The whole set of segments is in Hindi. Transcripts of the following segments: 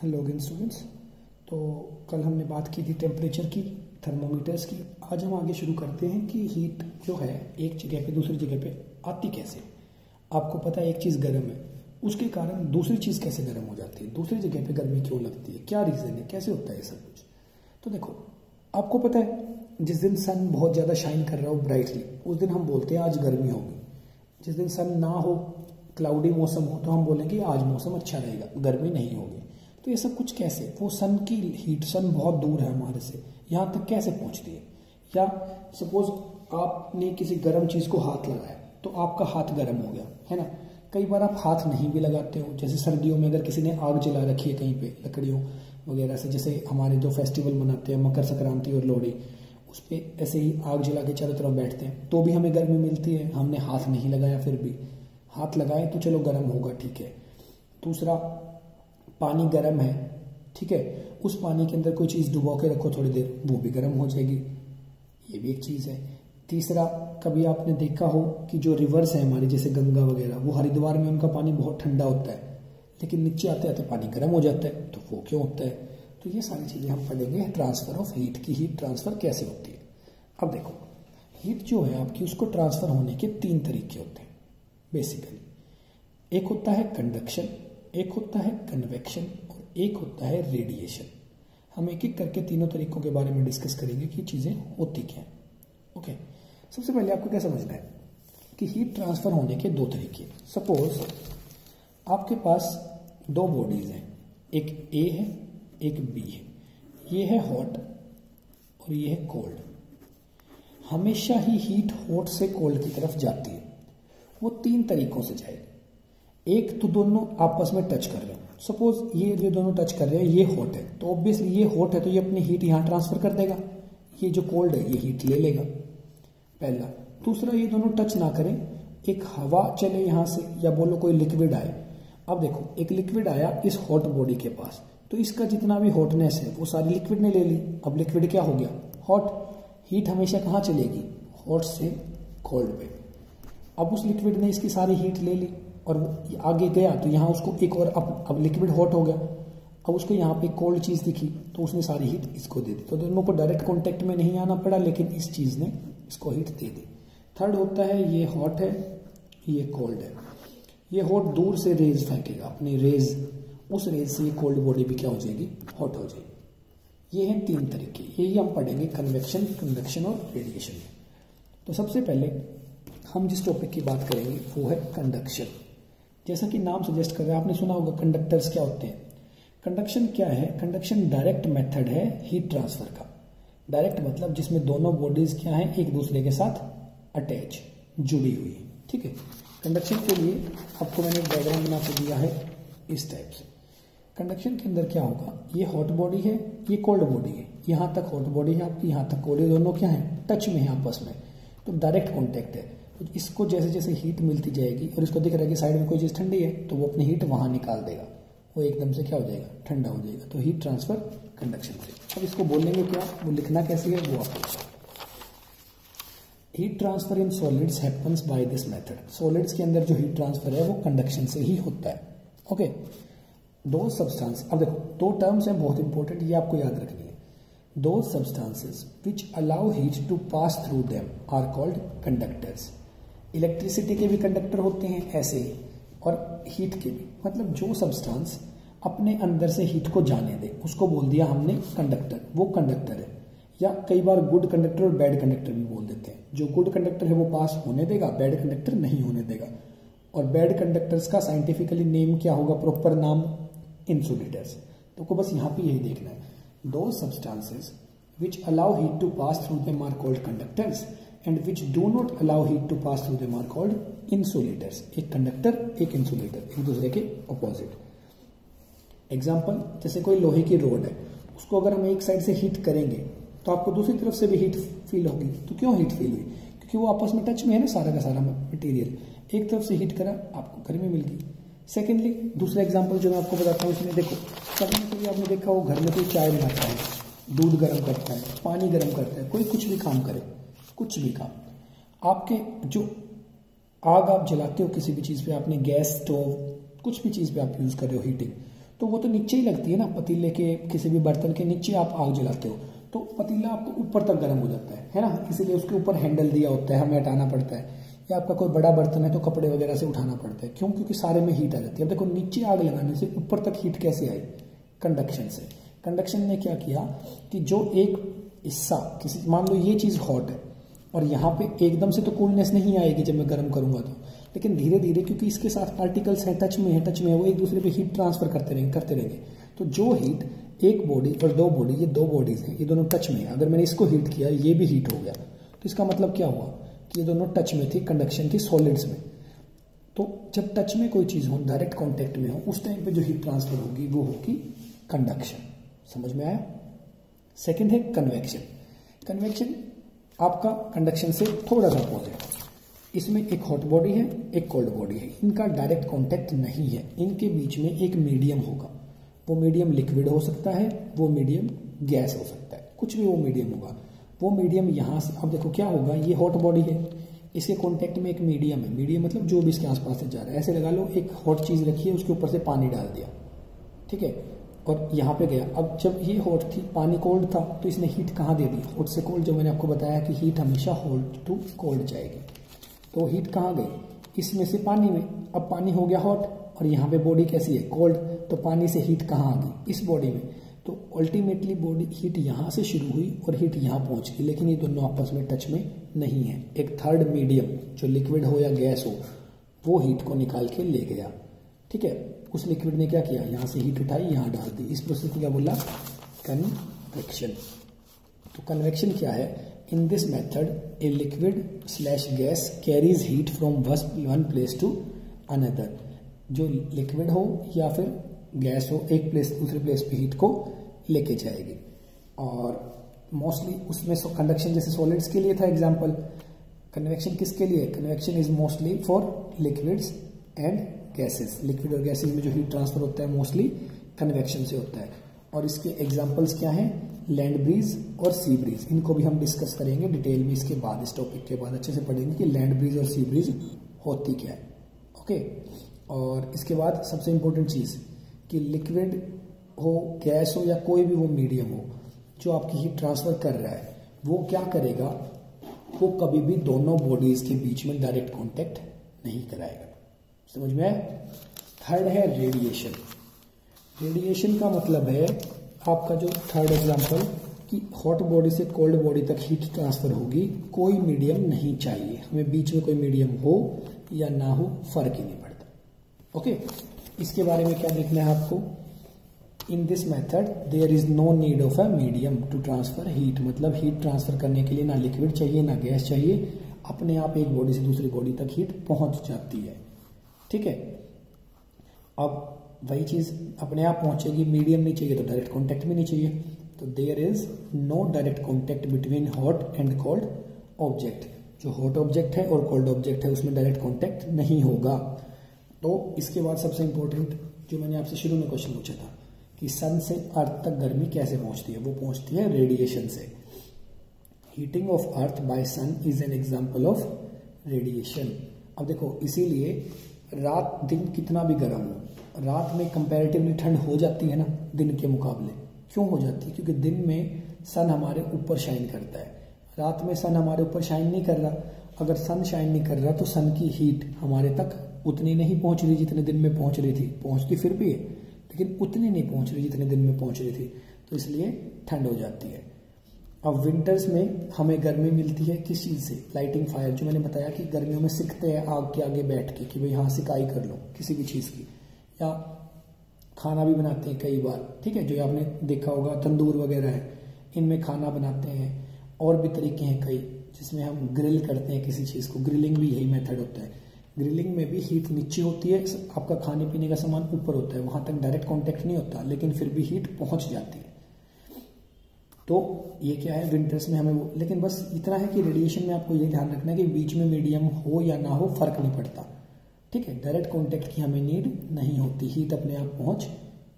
Hello again students. तो कल हमने बात की थी टेम्परेचर की, थर्मोमीटर्स की। आज हम आगे शुरू करते हैं कि हीट जो है एक जगह पे दूसरी जगह पे आती कैसे। आपको पता है एक चीज़ गर्म है, उसके कारण दूसरी चीज़ कैसे गर्म हो जाती है, दूसरी जगह पे गर्मी क्यों लगती है, क्या रीज़न है, कैसे होता है ये सब कुछ। तो देखो, आपको पता है जिस दिन सन बहुत ज़्यादा शाइन कर रहा हो ब्राइटली, उस दिन हम बोलते हैं आज गर्मी होगी। जिस दिन सन ना हो, क्लाउडी मौसम हो, तो हम बोलेंगे आज मौसम अच्छा रहेगा, गर्मी नहीं होगी। तो ये सब कुछ कैसे, वो सन की हीट, सन बहुत दूर है हमारे से, यहाँ तक कैसे पहुँचती है। या सपोज आपने किसी गर्म चीज़ को हाथ लगाया तो आपका हाथ गर्म हो गया, है ना। कई बार आप हाथ नहीं भी लगाते हो, जैसे सर्दियों में अगर किसी ने आग जला रखी है कहीं पे लकड़ियों वगैरह से, जैसे हमारे जो फेस्टिवल मनाते हैं मकर संक्रांति और लोहड़ी, उस पर ऐसे ही आग जला के चारों तरफ बैठते हैं तो भी हमें गर्मी मिलती है। हमने हाथ नहीं लगाया, फिर भी हाथ लगाए तो चलो गर्म होगा, ठीक है। दूसरा, पानी गर्म है, ठीक है, उस पानी के अंदर कोई चीज़ डुबो के रखो थोड़ी देर, वो भी गर्म हो जाएगी, ये भी एक चीज़ है। तीसरा, कभी आपने देखा हो कि जो रिवर्स है हमारी, जैसे गंगा वगैरह, वो हरिद्वार में उनका पानी बहुत ठंडा होता है, लेकिन नीचे आते आते पानी गर्म हो जाता है, तो वो क्यों होता है। तो ये सारी चीज़ें हम पढ़ेंगे, ट्रांसफर ऑफ हीट की, हीट ट्रांसफर कैसे होती है। अब देखो, हीट जो है आपकी, उसको ट्रांसफर होने के 3 तरीके होते हैं बेसिकली। एक होता है कंडक्शन, एक होता है कन्वेक्शन और एक होता है रेडिएशन। हम एक एक करके तीनों तरीकों के बारे में डिस्कस करेंगे कि चीज़ें होती क्या हैं। ओके, सबसे पहले आपको क्या समझना है कि हीट ट्रांसफर होने के 2 तरीके। सपोज आपके पास 2 बॉडीज हैं, एक ए है एक बी है, ये है हॉट और ये है कोल्ड। हमेशा ही हीट हॉट से कोल्ड की तरफ जाती है, वो 3 तरीकों से जाएगी। एक तो दोनों आपस में टच कर रहे हो, सपोज ये जो दोनों टच कर रहे हैं, ये हॉट है तो ऑब्वियसली ये हॉट है तो ये अपनी हीट यहाँ ट्रांसफर कर देगा, ये जो कोल्ड है ये हीट ले लेगा, पहला। दूसरा, ये दोनों टच ना करें, एक हवा चले यहाँ से या बोलो कोई लिक्विड आए। अब देखो, एक लिक्विड आया इस हॉट बॉडी के पास, तो इसका जितना भी हॉटनेस है वो सारी लिक्विड ने ले ली। अब लिक्विड क्या हो गया, हॉट। हीट हमेशा कहाँ चलेगी, हॉट से कोल्ड पे। अब उस लिक्विड ने इसकी सारी हीट ले ली और वो आगे गया तो यहाँ उसको एक और, अब लिक्विड हॉट हो गया, अब उसको यहाँ पे कोल्ड चीज़ दिखी तो उसने सारी हीट इसको दे दी। तो दोनों को डायरेक्ट कांटेक्ट में नहीं आना पड़ा, लेकिन इस चीज़ ने इसको हीट दे दी। थर्ड होता है, ये हॉट है ये कोल्ड है। ये हॉट दूर से रेज फेंकेगा अपनी रेज, उस रेज से ये कोल्ड बॉडी भी क्या हो जाएगी, हॉट हो जाएगी। ये हैं 3 तरीके, यही हम पढ़ेंगे कन्वेक्शन, कंडक्शन और रेडिएशन में। तो सबसे पहले हम जिस टॉपिक की बात करेंगे वो है कंडक्शन। जैसा कि नाम सजेस्ट कर रहा है, आपने सुना होगा कंडक्टर्स क्या होते हैं। कंडक्शन क्या है, कंडक्शन डायरेक्ट मेथड है हीट ट्रांसफर का। डायरेक्ट मतलब जिसमें दोनों बॉडीज क्या है, एक दूसरे के साथ अटैच, जुड़ी हुई है, ठीक है। कंडक्शन के लिए आपको मैंने एक डायग्राम बना के दिया है इस टाइप से। कंडक्शन के अंदर क्या होगा, ये हॉट बॉडी है ये कोल्ड बॉडी है, यहाँ तक हॉट बॉडी है आपकी, यहाँ तक कोल्ड है, दोनों क्या है, टच में है आपस में, तो डायरेक्ट कॉन्टेक्ट है। तो इसको जैसे जैसे हीट मिलती जाएगी और इसको दिख रहा है कि साइड में कोई चीज़ ठंडी है, तो वो अपनी हीट वहाँ निकाल देगा, वो एकदम से क्या हो जाएगा, ठंडा हो जाएगा। तो हीट ट्रांसफर कंडक्शन से। अब इसको बोलेंगे क्या, वो लिखना कैसे है वो आपको। Heat transfer in solids happens by this method. Solids के अंदर जो हीट ट्रांसफर है वो कंडक्शन से ही होता है। ओके, 2 सब्सटेंस, अब देखो 2 टर्म्स हैं बहुत इंपॉर्टेंट, ये आपको याद रखनी है। Those substances which allow heat to pass through them are called conductors. Electricity के भी कंडक्टर होते हैं ऐसे ही, और हीट के भी, मतलब जो सब्सटेंस अपने अंदर से हीट को जाने दे उसको बोल दिया हमने कंडक्टर, वो कंडक्टर है। या कई बार गुड कंडक्टर और बैड कंडक्टर भी बोल देते हैं। जो गुड कंडक्टर है वो पास होने देगा, बैड कंडक्टर नहीं होने देगा। और बैड कंडक्टर्स का साइंटिफिकली नेम क्या होगा, प्रॉपर नाम, इंसुलेटर्स। तो को बस यहाँ पे यही देखना है। Those substances which allow heat to pass through them are called conductors and which do not allow heat to pass through them are called insulators. एक कंडक्टर एक इंसुलेटर, एक दूसरे के ऑपोजिट। एग्जाम्पल, जैसे कोई लोहे की रोड है, उसको अगर हम एक साइड से हीट करेंगे तो आपको दूसरी तरफ से भी हीट फील होगी। तो क्यों हीट फील हुई, क्योंकि वो आपस में टच में है ना, सारा का सारा मटेरियल। एक तरफ से हीट करा, आपको गर्मी मिल गई। सेकेंडली, दूसरा एग्जाम्पल जो मैं आपको बताता हूँ, इसमें देखो, कभी ना कभी आपने देखा हो घर में कोई चाय बनाता है, दूध गर्म करता है, पानी गर्म करता है, कोई कुछ भी काम करे, कुछ भी काम, आपके जो आग आप जलाते हो किसी भी चीज़ पे, आपने गैस स्टोव कुछ भी चीज़ पे आप यूज़ कर रहे हो हीटिंग, तो वो तो नीचे ही लगती है ना, पतीले के किसी भी बर्तन के नीचे आप आग जलाते हो तो पतीला आपको ऊपर तक गर्म हो जाता है ना, इसीलिए उसके ऊपर हैंडल दिया होता है, हमें हटाना पड़ता है। या आपका कोई बड़ा बर्तन है तो कपड़े वगैरह से उठाना पड़ता है, क्यों? क्योंकि सारे में हीट आ जाती है। अब देखो नीचे आग लगाने से ऊपर तक हीट कैसे आई? कंडक्शन से। कंडक्शन ने क्या किया कि जो एक हिस्सा, किसी मान लो ये चीज़ हॉट है और यहाँ पे एकदम से तो कूलनेस नहीं आएगी जब मैं गर्म करूँगा तो, लेकिन धीरे धीरे क्योंकि इसके साथ पार्टिकल्स हैं, टच में है, वो एक दूसरे पे हीट ट्रांसफर करते रहेंगे। तो जो हीट एक बॉडी और दो बॉडी, ये दो बॉडीज हैं, ये दोनों टच में है, अगर मैंने इसको हीट किया ये भी हीट हो गया, तो इसका मतलब क्या हुआ कि ये दोनों टच में थी, कंडक्शन थी सॉलिड्स में। तो जब टच में कोई चीज़ हो, डायरेक्ट कॉन्टेक्ट में हो, उस टाइम पे जो हीट ट्रांसफर होगी वो होगी कंडक्शन। समझ में आया? सेकेंड है कन्वेक्शन। कन्वेक्शन आपका कंडक्शन से थोड़ा सा अपोज है। इसमें एक हॉट बॉडी है, एक कोल्ड बॉडी है, इनका डायरेक्ट कॉन्टेक्ट नहीं है, इनके बीच में एक मीडियम होगा। वो मीडियम लिक्विड हो सकता है, वो मीडियम गैस हो सकता है, कुछ भी वो मीडियम होगा। वो मीडियम यहाँ से, अब देखो क्या होगा, ये हॉट बॉडी है, इसके कॉन्टेक्ट में एक मीडियम है, मीडियम मतलब जो भी इसके आसपास से जा रहा है। ऐसे लगा लो एक हॉट चीज़ रखी है, उसके ऊपर से पानी डाल दिया, ठीक है, और यहाँ पे गया। अब जब ये हॉट थी, पानी कोल्ड था, तो इसने हीट कहाँ दे दी? हॉट से कोल्ड। जो मैंने आपको बताया कि हीट हमेशा हॉट टू कोल्ड जाएगी, तो हीट कहाँ गई? इसमें से पानी में। अब पानी हो गया हॉट और यहाँ पे बॉडी कैसी है? कोल्ड। तो पानी से हीट कहाँ आ गई? इस बॉडी में। तो अल्टीमेटली बॉडी हीट यहाँ से शुरू हुई और हीट यहाँ पहुँच गई, लेकिन ये दोनों आपस में टच में नहीं है। एक थर्ड मीडियम जो लिक्विड हो या गैस हो, वो हीट को निकाल के ले गया, ठीक है। उस लिक्विड ने क्या किया? यहाँ से हीट उठाई, यहाँ डाल दी। इस प्रोसेस को क्या बोला? कन्वेक्शन। तो कन्वेक्शन क्या है? In this method a liquid slash gas carries heat from one place to another. जो लिक्विड हो या फिर गैस हो, एक प्लेस दूसरे प्लेस पे हीट को लेके जाएगी। और मोस्टली उसमें कंडक्शन जैसे सॉलिड्स के लिए था एग्जाम्पल, कन्वेक्शन किसके लिए? Convection is mostly for liquids and gases. Liquid और गैसेस में जो हीट ट्रांसफर होता है मोस्टली कन्वेक्शन से होता है। और इसके एग्जाम्पल्स क्या हैं? लैंड ब्रीज और सी ब्रीज। इनको भी हम डिस्कस करेंगे डिटेल में इसके बाद, इस टॉपिक के बाद अच्छे से पढ़ेंगे कि लैंड ब्रीज और सी ब्रीज होती क्या है। ओके। और इसके बाद सबसे इंपॉर्टेंट चीज़ कि लिक्विड हो, गैस हो या कोई भी वो मीडियम हो जो आपकी हीट ट्रांसफर कर रहा है, वो क्या करेगा? वो कभी भी दोनों बॉडीज के बीच में डायरेक्ट कॉन्टेक्ट नहीं कराएगा। समझ में आया? थर्ड है रेडिएशन। रेडिएशन का मतलब है आपका जो थर्ड एग्जांपल कि हॉट बॉडी से कोल्ड बॉडी तक हीट ट्रांसफर होगी, कोई मीडियम नहीं चाहिए हमें, बीच में कोई मीडियम हो या ना हो फर्क ही नहीं पड़ता। ओके। इसके बारे में क्या देखना है आपको? In this method there is no need of a medium to transfer heat. मतलब हीट ट्रांसफर करने के लिए ना लिक्विड चाहिए ना गैस चाहिए, अपने आप एक बॉडी से दूसरी बॉडी तक हीट पहुंच जाती है, ठीक है। अब वही चीज अपने आप पहुंचेगी, मीडियम नहीं चाहिए तो डायरेक्ट कॉन्टेक्ट भी नहीं चाहिए। तो there is no direct contact between hot and cold object. जो हॉट ऑब्जेक्ट है और कोल्ड ऑब्जेक्ट है उसमें डायरेक्ट कॉन्टेक्ट नहीं होगा। तो इसके बाद सबसे इंपॉर्टेंट जो मैंने आपसे शुरू में क्वेश्चन पूछा था कि सन से अर्थ तक गर्मी कैसे पहुंचती है, वो पहुंचती है रेडिएशन से। Heating of earth by sun is an example of radiation. अब देखो, इसीलिए रात दिन कितना भी गर्म हो, रात में कंपैरेटिवली ठंड हो जाती है ना दिन के मुकाबले। क्यों हो जाती है? क्योंकि दिन में सन हमारे ऊपर शाइन करता है, रात में सन हमारे ऊपर शाइन नहीं कर रहा। अगर सन शाइन नहीं कर रहा तो सन की हीट हमारे तक उतनी नहीं पहुंच रही जितने दिन में पहुंच रही थी। पहुंचती फिर भी है, लेकिन उतनी नहीं पहुंच रही जितने दिन में पहुंच रही थी, तो इसलिए ठंड हो जाती है। अब विंटर्स में हमें गर्मी मिलती है किस चीज़ से? Lighting fire. जो मैंने बताया कि गर्मियों में सिकते हैं आग के आगे बैठ के कि भाई हाँ सिकाई कर लो किसी भी चीज़ की, या खाना भी बनाते हैं कई बार, ठीक है, जो आपने देखा होगा तंदूर वगैरह है, इनमें खाना बनाते हैं। और भी तरीके हैं कई जिसमें हम ग्रिल करते हैं किसी चीज़ को, ग्रिलिंग भी यही मेथड होता है। ग्रिलिंग में भी हीट नीचे होती है, आपका खाने पीने का सामान ऊपर होता है, वहां तक डायरेक्ट कांटेक्ट नहीं होता, लेकिन फिर भी हीट पहुंच जाती है। तो ये क्या है, विंटर्स में हमें वो, लेकिन बस इतना है कि रेडिएशन में आपको ये ध्यान रखना है कि बीच में मीडियम हो या ना हो फर्क नहीं पड़ता, ठीक है। डायरेक्ट कांटेक्ट की हमें नीड नहीं होती, हीट अपने आप पहुंच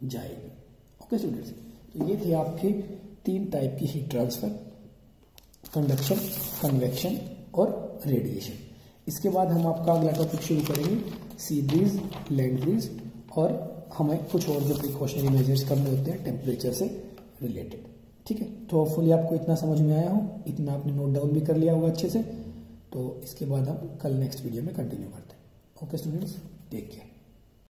जाएगी। ओके स्टूडेंट्स, तो ये थे आपके 3 टाइप की हीट ट्रांसफर, कंडक्शन, कन्वेक्शन और रेडिएशन। इसके बाद हम आपका अगला टॉपिक शुरू करेंगे सी ब्रीज, लैंड ब्रीज और हमें कुछ और जो प्रिकॉशनरी मेजर्स करने होते हैं टेम्परेचर से रिलेटेड। ठीक है, तो होपफुली आपको इतना समझ में आया हो, इतना आपने नोट डाउन भी कर लिया होगा अच्छे से। तो इसके बाद हम कल नेक्स्ट वीडियो में कंटिन्यू करते हैं। Okay students, take care.